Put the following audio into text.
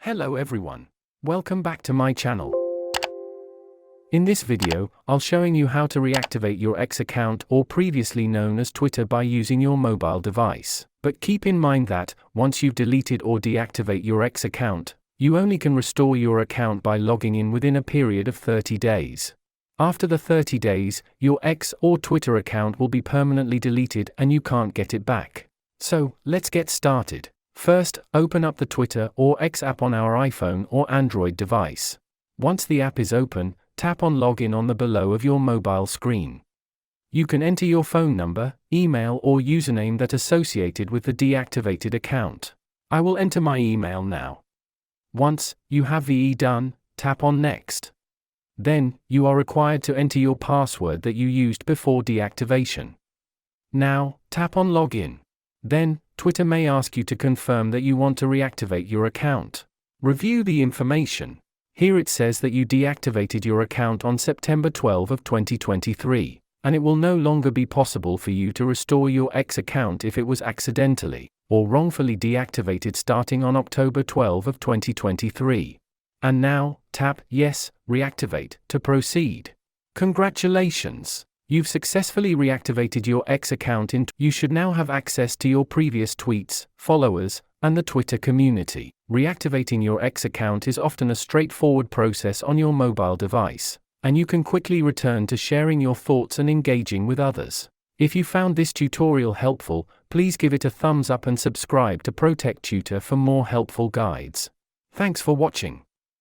Hello everyone. Welcome back to my channel. In this video, I'll showing you how to reactivate your X account, or previously known as Twitter, by using your mobile device. But keep in mind that, once you've deleted or deactivate your X account, you only can restore your account by logging in within a period of 30 days. After the 30 days, your X or Twitter account will be permanently deleted and you can't get it back. So, let's get started. First, open up the Twitter or X app on our iPhone or Android device. Once the app is open, tap on Login on the below of your mobile screen. You can enter your phone number, email or username that associated with the deactivated account. I will enter my email now. Once you have VE done, tap on Next. Then, you are required to enter your password that you used before deactivation. Now, tap on Login. Then, Twitter may ask you to confirm that you want to reactivate your account. Review the information. Here it says that you deactivated your account on September 12 of 2023, and it will no longer be possible for you to restore your X account if it was accidentally or wrongfully deactivated starting on October 12 of 2023. And now, tap Yes, Reactivate to proceed. Congratulations! You've successfully reactivated your X account. You should now have access to your previous tweets, followers, and the Twitter community. Reactivating your X account is often a straightforward process on your mobile device, and you can quickly return to sharing your thoughts and engaging with others. If you found this tutorial helpful, please give it a thumbs up and subscribe to Protect Tutor for more helpful guides. Thanks for watching.